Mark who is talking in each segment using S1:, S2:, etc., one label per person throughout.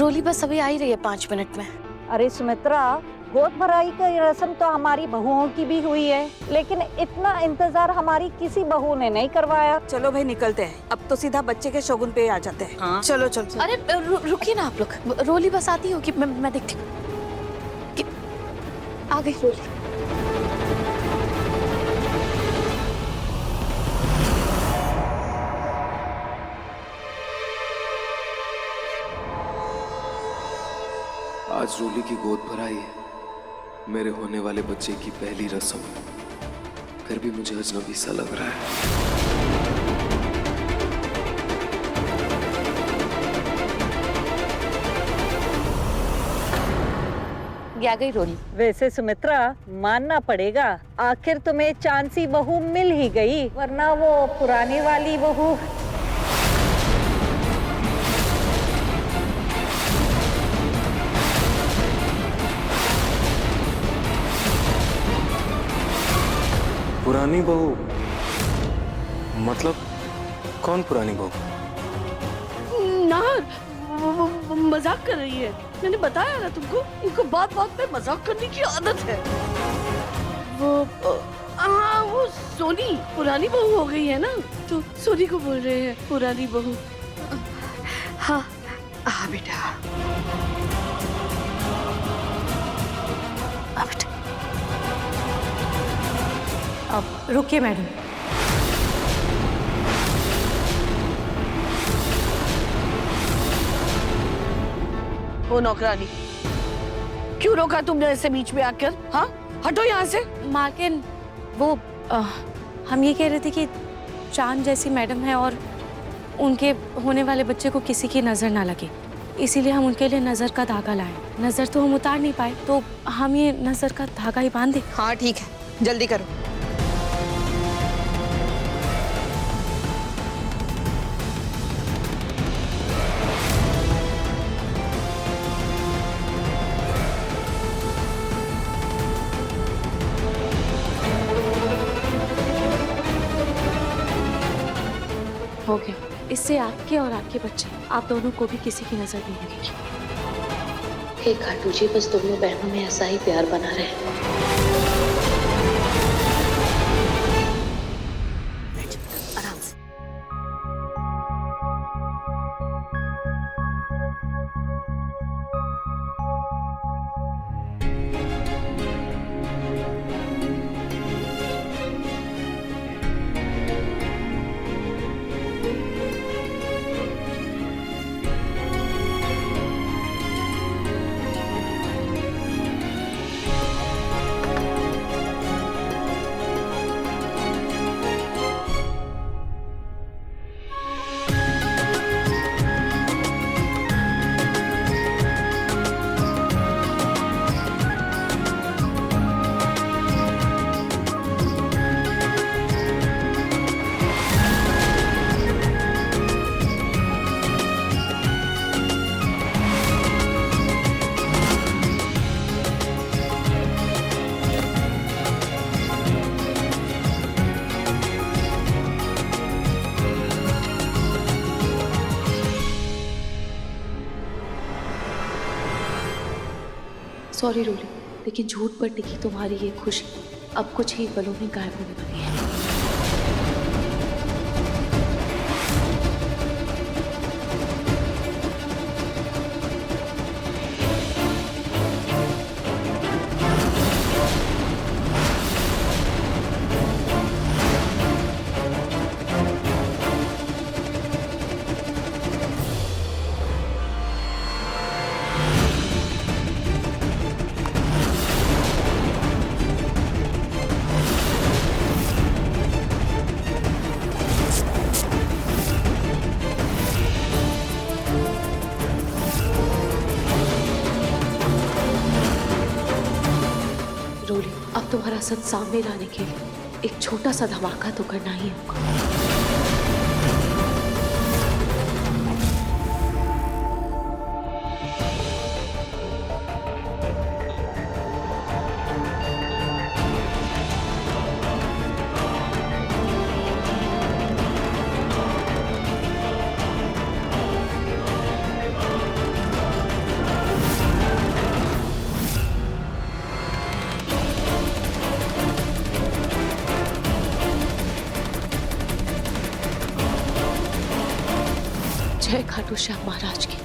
S1: रोली बस अभी आ ही रही है 5 मिनट में।
S2: अरे सुमित्रा, गोद भराई का रस्म तो हमारी बहुओं की भी हुई है, लेकिन इतना इंतजार हमारी किसी बहू ने नहीं करवाया।
S3: चलो भाई निकलते हैं, अब तो सीधा बच्चे के शगुन पे आ जाते हैं। हाँ। चलो चलो।
S1: अरे रुकिए ना आप लोग, रोली बस आती होगी, मैं देखती हूँ। आ गई रोली।
S4: आज रोली की गोद भराई है, मेरे होने वाले बच्चे की पहली रस्म, फिर भी मुझे अजनबी सा लग रहा है।
S1: आ गई रोली।
S2: वैसे सुमित्रा, मानना पड़ेगा, आखिर तुम्हें चांसी बहू मिल ही गई, वरना वो पुरानी वाली बहू।
S4: पुरानी बहू मतलब कौन पुरानी बहू?
S5: ना वो मजाक कर रही है, मैंने बताया ना तुमको, इनको बात बात में मजाक करने की आदत है। वो सोनी पुरानी बहू हो गई है ना, तो सोनी को बोल रहे हैं पुरानी बहू। हाँ हाँ बेटा, बेटा।
S1: अब रुकिए मैडम।
S5: वो नौकरानी, क्यों रोका तुमने ऐसे बीच में आकर? हाँ, हटो यहाँ से।
S1: मालकिन, वो हम ये कह रहे थे कि चांद जैसी मैडम है और उनके होने वाले बच्चे को किसी की नजर ना लगे, इसीलिए हम उनके लिए नजर का धागा लाए। नजर तो हम उतार नहीं पाए, तो हम ये नजर का धागा ही बांध दें।
S3: हाँ ठीक है, जल्दी करो।
S1: हो गया, इससे आपके और आपके बच्चे, आप दोनों को भी किसी की नजर नहीं लगेगी।
S6: हे खाटू जी, बस दोनों बहनों में ऐसा ही प्यार बना रहे।
S1: आराम से।
S6: सॉरी रोली, लेकिन झूठ पर टिकी तुम्हारी ये खुशी अब कुछ ही पलों में गायब होने वाली है। रोली, अब तुम्हारा सच सामने लाने के लिए एक छोटा सा धमाका तो करना ही होगा। जय खाटू श्याम महाराज की।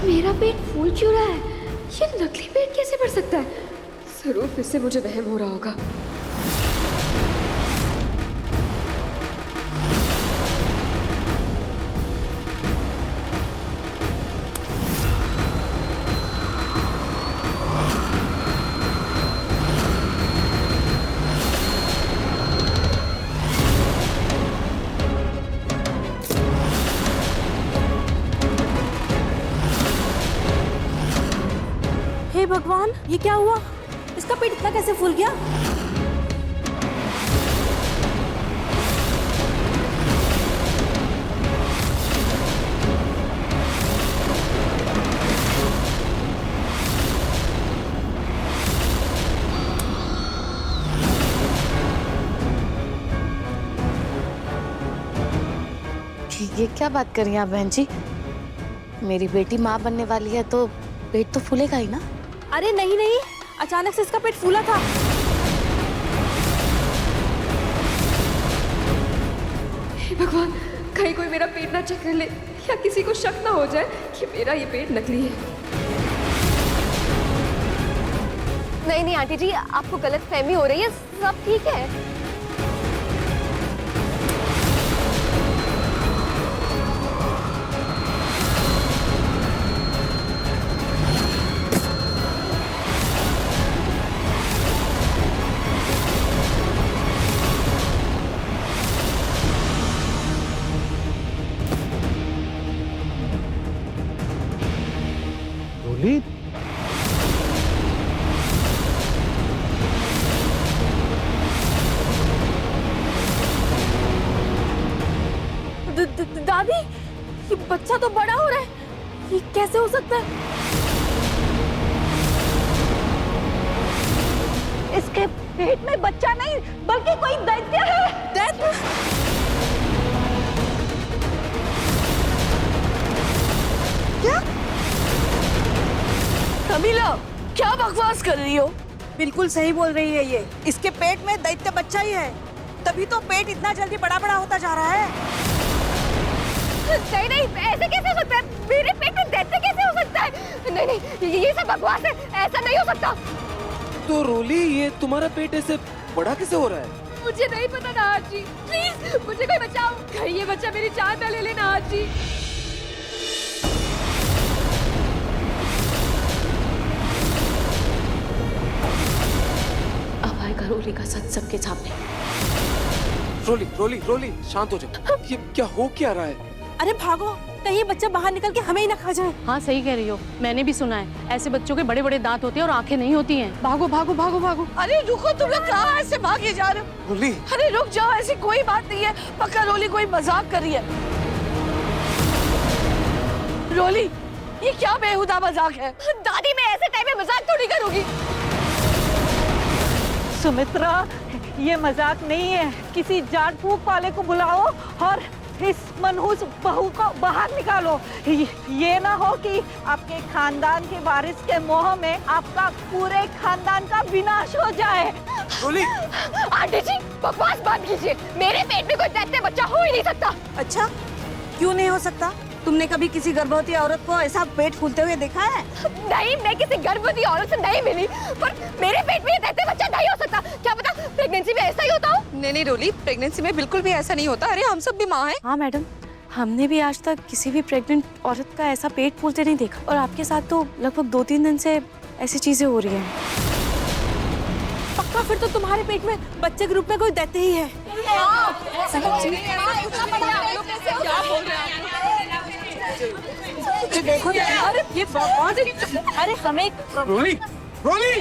S7: मेरा पेट फूल क्यों रहा है? ये नकली पेट कैसे बढ़ सकता है? जरूर फिर से मुझे वहम हो रहा होगा।
S1: हे भगवान, ये क्या हुआ? इसका पेट इतना कैसे फूल गया?
S6: ये क्या बात कर रही हैं आप बहन जी? मेरी बेटी माँ बनने वाली है तो पेट तो फूलेगा ही ना।
S1: अरे नहीं नहीं, अचानक से इसका पेट फूला था।
S7: हे भगवान, कहीं कोई मेरा पेट ना चेक कर ले या किसी को शक ना हो जाए कि मेरा ये पेट नकली है।
S8: नहीं नहीं आंटी जी, आपको गलत फहमी हो रही है, सब ठीक है।
S1: दादी, ये बच्चा तो बड़ा हो रहा है, ये कैसे हो सकता है?
S2: इसके पेट में बच्चा नहीं बल्कि कोई दैत्य है।
S1: दैत्य? क्या?
S5: कमीला, क्या बकवास कर रही हो?
S3: बिल्कुल सही बोल रही है ये। इसके पेट में दैत्य बच्चा ही है, तभी तो पेट इतना जल्दी बड़ा बड़ा होता जा रहा है।
S8: नहीं नहीं, ऐसे कैसे हो सकता है? मेरे पेट में दैत्य कैसे हो सकता है? नहीं नहीं, ये सब बकवास है, ऐसा नहीं हो सकता।
S4: तो रोली, ये तुम्हारा पेट ऐसे बड़ा कैसे हो रहा है?
S7: मुझे नहीं पता नाज जी, प्लीज मुझे कोई बचाओ। कहीं ये बच्चा मेरी जान ना ले ले नाज जी।
S6: अब आएगा रोली का सच सबके सामने।
S4: रोली रोली रोली, शांत हो जाओ। ये क्या हो क्या रहा है?
S1: अरे भागो, कहीं बच्चा बाहर निकल के हमें ही ना खा जाए। हाँ सही कह रही हो, मैंने भी सुना है ऐसे बच्चों के बड़े बड़े दांत होते हैं और आंखें नहीं होती हैं। भागो भागो भागो भागो।
S5: अरे रुको, तुम लोग कहाँ ऐसे भागे जा रहे हो?
S4: रोली,
S5: अरे रुक जाओ, ऐसी कोई बात नहीं है। पक्का रोली कोई मजाक कर रही है। रोली, ये क्या बेहुदा मजाक है?
S8: दादी, मैं ऐसे टाइम में मजाक थोड़ी करूंगी।
S2: सुमित्रा, ये मजाक नहीं है। किसी जान फूक वाले को बुलाओ और इस मनहूस बहू को बाहर निकालो। ये ना हो कि आपके खानदान के वारिस के मोह में आपका पूरे खानदान का विनाश हो जाए।
S4: रोली,
S8: आंटी जी, बकवास बंद कीजिए। मेरे पेट में कोई दैत्य बच्चा हो ही नहीं सकता।
S3: अच्छा, क्यों नहीं हो सकता? तुमने कभी किसी गर्भवती औरत को ऐसा पेट फूलते हुए देखा है?
S8: नहीं, मैं किसी गर्भवती औरत से नहीं मिली, पर मेरे पेट में ये दैत्य बच्चा नहीं हो सकता। क्या पता प्रेगनेंसी में ऐसा ही होता हो?
S3: नहीं नहीं रोली, प्रेगनेंसी में बिल्कुल भी ऐसा नहीं होता। अरे हम सब भी माँ हैं।
S1: हाँ मैडम, हमने भी आज तक किसी भी प्रेग्नेंट औरत का ऐसा पेट फूलते नहीं देखा, और आपके साथ तो लगभग 2-3 दिन से ऐसी चीजें हो रही हैं। पक्का फिर तो तुम्हारे पेट में बच्चे के रूप में कोई दैत्य ही है।
S3: देखो,
S1: अरे ये अरे हमें
S4: रोली, रोली।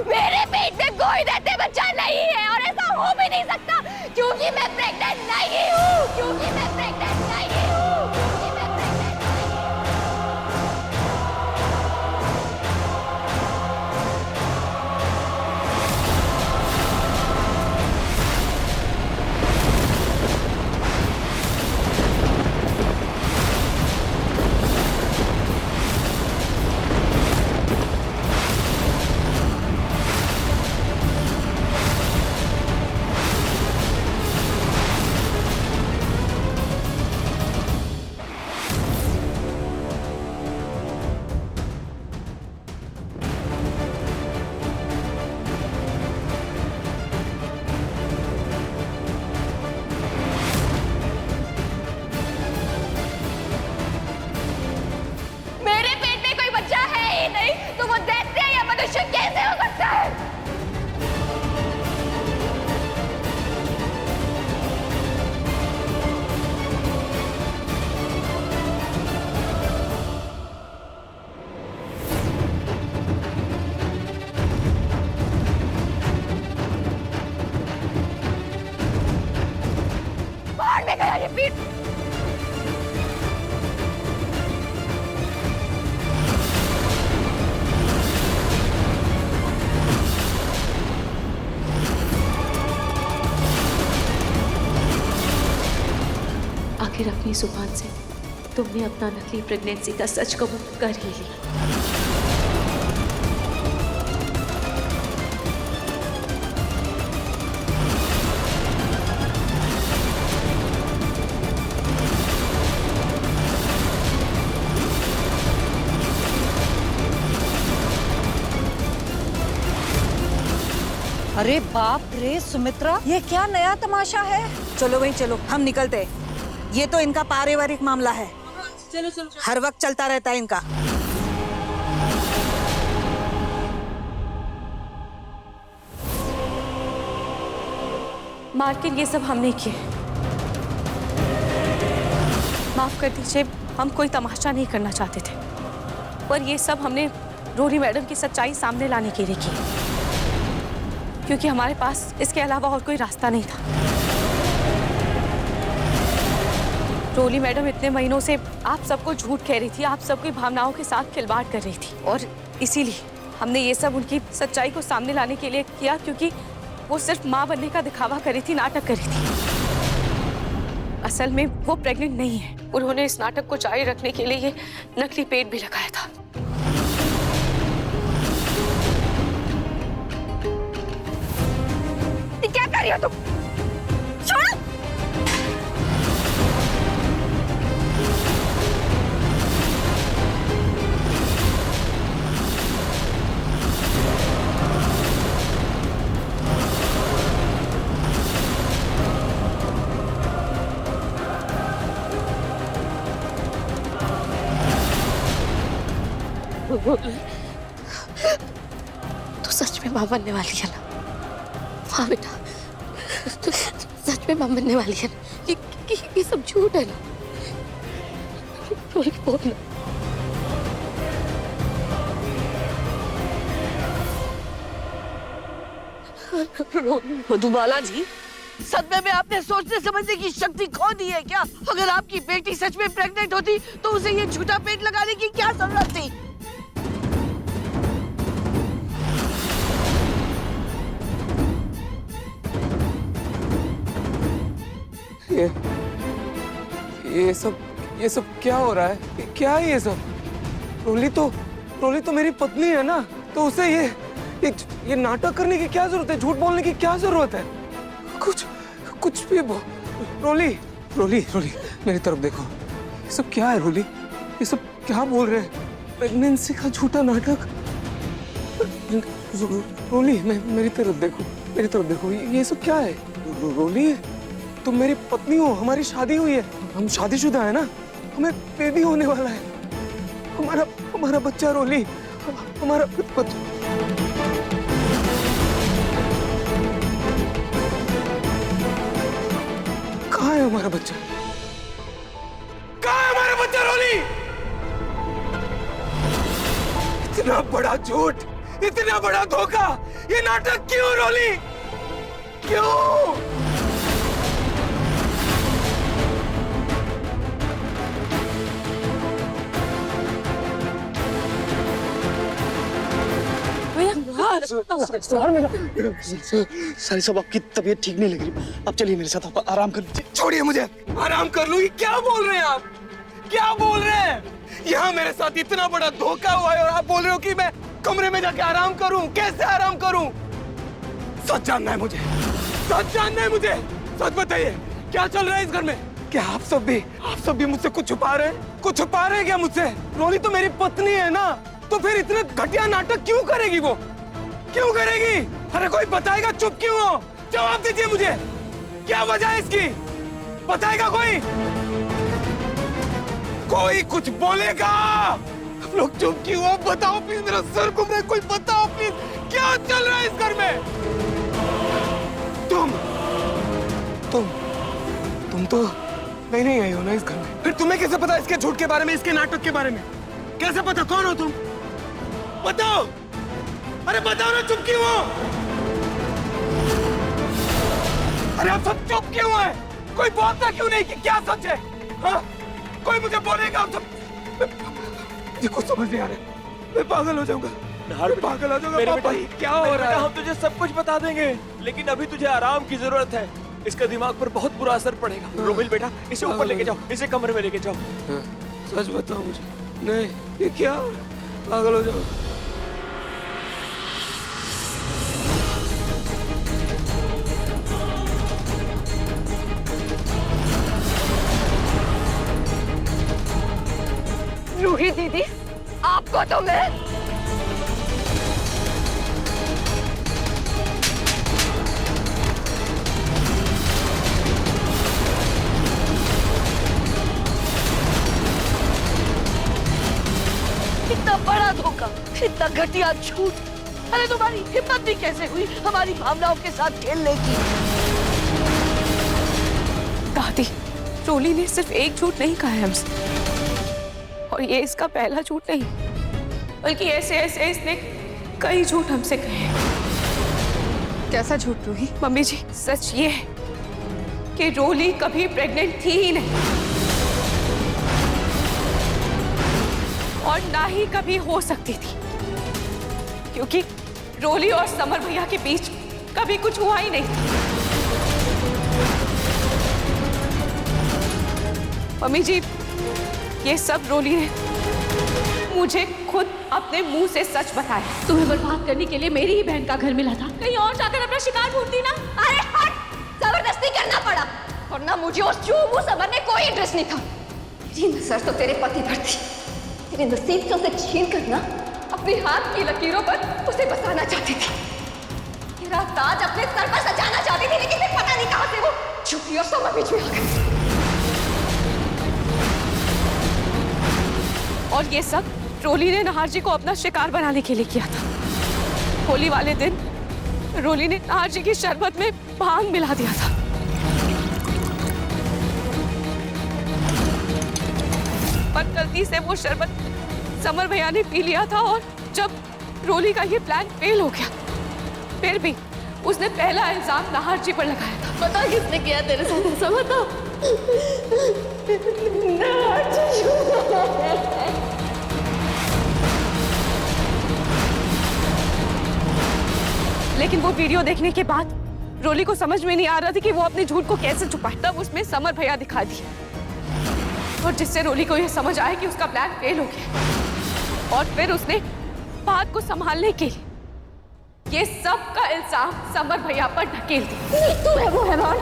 S8: मेरे पेट में कोई दैत्य बच्चा नहीं है और ऐसा हो भी नहीं सकता, क्योंकि क्योंकि मैं प्रेग्नेंट नहीं हूँ, क्योंकि मैं प्रेग्नेंट नहीं हूँ। मेरे पेट में कोई बच्चा है ही नहीं, तो वो दैत्य या मनुष्य कैसे हो सकता है? बाहर में गया ये पीठ।
S6: आखिर अपनी जुबान से तुमने अपना नकली प्रेगनेंसी का सच कबूल कर ही लिया।
S3: अरे बाप रे सुमित्रा, ये क्या नया तमाशा है। चलो भाई चलो, हम निकलते हैं। ये तो इनका पारिवारिक मामला है। चलो चलो, हर वक्त चलता रहता है इनका।
S1: मालकिन ये सब हमने किए। माफ कर दीजिए, हम कोई तमाशा नहीं करना चाहते थे, पर ये सब हमने रोरी मैडम की सच्चाई सामने लाने के लिए की, क्योंकि हमारे पास इसके अलावा और कोई रास्ता नहीं था। रोली मैडम इतने महीनों से आप सबको झूठ कह रही थी, आप सबकी भावनाओं के साथ खिलवाड़ कर रही थी, और इसीलिए हमने ये सब उनकी सच्चाई को सामने लाने के लिए किया, क्योंकि वो सिर्फ माँ बनने का दिखावा कर रही थी, नाटक कर रही थी। असल में वो प्रेग्नेंट नहीं है। उन्होंने इस नाटक को जारी रखने के लिए ये नकली पेट भी लगाया था।
S8: क्या कर रही हो तुम? छोड़ो!
S5: तो सच में माँ बनने वाली है ना? हाँ बेटा, तो सच में माँ बनने वाली है ना? ये सब झूठ है ना? बोल ना।
S9: मधुबाला जी, सदमे में आपने सोचने समझने की शक्ति खो दी है क्या? अगर आपकी बेटी सच में प्रेग्नेंट होती तो उसे ये झूठा पेट लगाने की क्या जरूरत थी?
S4: ये सब क्या हो रहा है? क्या है ये सब? रोली तो मेरी पत्नी है ना, तो उसे ये नाटक करने की क्या जरूरत है? झूठ बोलने की क्या जरूरत है? कुछ भी रोली मेरी तरफ देखो। ये सब क्या है रोली? ये सब क्या बोल रहे हैं? प्रेगनेंसी का झूठा नाटक? रोली मेरी तरफ देखो, ये सब क्या है? रोली, तुम मेरी पत्नी हो, हमारी शादी हुई है, हम शादीशुदा है ना, हमें बेबी होने वाला है, हमारा बच्चा रोली, हमारा बच्चा। कहाँ है हमारा बच्चा? कहाँ है हमारा बच्चा रोली? इतना बड़ा झूठ, इतना बड़ा धोखा, ये नाटक क्यों रोली? क्यों?
S10: सारी सब आपकी तबीयत ठीक नहीं लग रही, आप चलिए मेरे साथ, आप आराम कर लीजिए।
S4: छोड़िए मुझे, आराम कर लूँ। क्या बोल रहे हैं आप, क्या बोल रहे हैं? यहाँ मेरे साथ इतना बड़ा धोखा हुआ है और आप बोल रहे हो कि मैं कमरे में जाके आराम करूं? कैसे आराम करूं? सच जानना है मुझे, सच जानना है मुझे। सच बताइए, क्या चल रहा है इस घर में? क्या आप सब भी मुझसे कुछ छुपा रहे हैं? कुछ छुपा रहे हैं क्या मुझसे? रोली तो मेरी पत्नी है ना, तो फिर इतने घटिया नाटक क्यों करेगी वो? क्यों करेगी? अरे कोई बताएगा? चुप क्यों हो? जवाब दीजिए मुझे, क्या वजह है इसकी? बताएगा कोई? कोई कुछ बोलेगा? आप लोग चुप क्यों हो? बताओ प्लीज, मेरा सर घूम रहा है, कोई बताओ प्लीज, क्या चल रहा है इस घर में? तुम तो नहीं आई हो ना इस घर में, फिर तुम्हें कैसे पता इसके झूठ के बारे में, इसके नाटक के बारे में? कैसे पता? कौन हो तुम? बताओ, अरे बताओ ना, चुप क्यों हो? अरे आप सब चुप क्यों है? कोई बोलता क्यों नहीं कि क्या सच है? हाँ? कोई मुझे बोलेगा? आप सब मुझे कुछ समझ नहीं आ रहा, मैं पागल हो जाऊंगा, मैं पागल हो जाऊंगा। पापा ये क्या हो रहा है?
S11: हम तुझे सब कुछ बता देंगे, लेकिन अभी तुझे आराम की जरूरत है। इसका दिमाग पर बहुत बुरा असर पड़ेगा। रोमिल बेटा, इसे ऊपर लेके जाओ, इसे कमरे में लेके जाओ।
S4: सच बताओ मुझे। नहीं, ये क्या? पागल हो जाओ।
S8: रूही दीदी, आपको तो मैं
S9: इतना बड़ा धोखा, इतना घटिया झूठ। अरे तुम्हारी हिम्मत भी कैसे हुई हमारी भावनाओं के साथ खेलने की?
S1: दादी, रोली ने सिर्फ एक झूठ नहीं कहा है हमसे, और ये इसका पहला झूठ नहीं, बल्कि ऐसे ऐसे इसने कई झूठ हमसे कहे हैं।
S7: कैसा झूठ रूही?
S1: मम्मी जी, सच ये है कि रोली कभी प्रेग्नेंट थी ही नहीं, और ना ही कभी हो सकती थी, क्योंकि रोली और समर भैया के बीच कभी कुछ हुआ ही नहीं था। मम्मी जी, ये सब रोली ने मुझे खुद अपने मुंह से सच बताया।
S5: तुम्हें बर्बाद करने के लिए मेरी ही बहन का घर मिला था, कहीं और जाकर अपना शिकार ढूंढती ना।
S8: अरे हट, जबरदस्ती करना पड़ा, और ना मुझे उस चूबू समर में कोई इंटरेस्ट नहीं था। मेरी नजर तो तेरे पति पर थी, तेरे नसीब से उसे छीन कर ना अपने हाथ की लकीरों पर उसे बसाना चाहती थी, तेरा ताज अपने सर पर सजाना चाहती थी, लेकिन पता नहीं कहां से वो छुपी और समर बीच में आ गई।
S1: और ये सब रोली ने नहार जी को अपना शिकार बनाने के लिए किया था। होली वाले दिन रोली ने नहार जी की शरबत में भांग मिला दिया था, पर गलती से वो शरबत समर भैया ने पी लिया था, और जब रोली का ये प्लान फेल हो गया, फिर भी उसने पहला इल्जाम नहार जी पर लगाया था।
S5: पता किसने किया तेरे साथ ऐसा? बता।
S1: लेकिन वो वीडियो देखने के बाद रोली को समझ में नहीं आ रहा था कि वो अपने झूठ को कैसे छुपाए। तब उसमें समर भैया दिखा दिए, और जिससे रोली को यह समझ आया कि उसका प्लान फेल हो गया, और फिर उसने बात को संभालने के लिए ये सब का इल्जाम समर भैया पर ढकेल दिया।
S5: तू है वो हैवान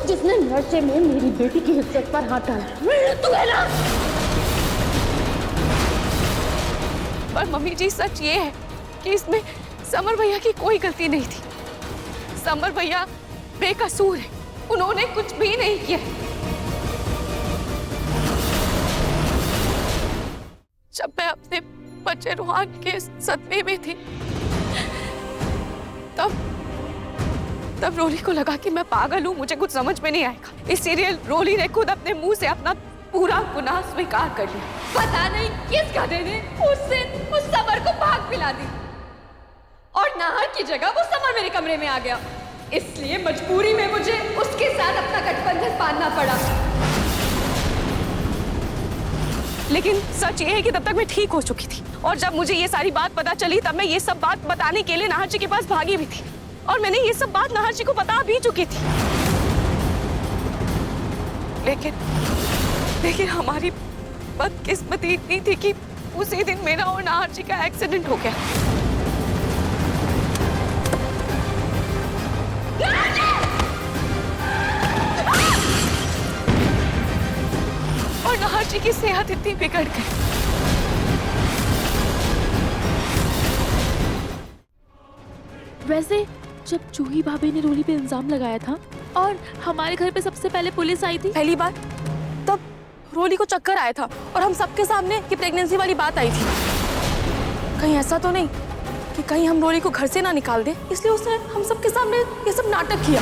S5: जिसने नशे में मेरी बेटी की इज्जत पर हाथ डाला। तू है ना?
S1: पर मम्मी जी, सच ये है कि इसमें समर भैया की कोई गलती नहीं थी। समर भैया बेकसूर है, उन्होंने कुछ भी नहीं किया। जब मैं अपने बच्चे रूहान के सदमे में थी, तब रोली को लगा कि मैं पागल हूँ, मुझे कुछ समझ में नहीं आएगा, इसीलिए रोली ने खुद अपने मुंह से अपना पूरा गुनाह स्वीकार कर लिया।
S8: पता नहीं किस गधे ने उस समर को भाग पिला दी, और नाहर की जगह वो समर मेरे कमरे में आ गया, इसलिए मजबूरी में मुझे उसके साथ अपना गठबंधन बांधना पड़ा।
S1: लेकिन सच ये है कि तब तक मैं ठीक हो चुकी थी, और जब मुझे ये सारी बात पता चली तब मैं ये सब बात बताने के लिए नाहर जी के पास भागी भी थी, और मैंने ये सब बात नाहर जी को बता भी चुकी थी। लेकिन हमारी बदकिस्मती इतनी थी कि उसी दिन मेरा और नाहर जी का एक्सीडेंट हो गया। और नाहर जी की सेहत इतनी बिगड़ गई।
S6: वैसे जब जूही भाभी ने रोली पे इल्जाम लगाया था और हमारे घर पे सबसे पहले पुलिस आई थी,
S1: पहली बार तब रोली को चक्कर आया था और हम सबके सामने कि प्रेगनेंसी वाली बात आई थी। कहीं ऐसा तो नहीं कि कहीं हम रोली को घर से ना निकाल दे, इसलिए उसने हम सबके सामने ये सब नाटक किया।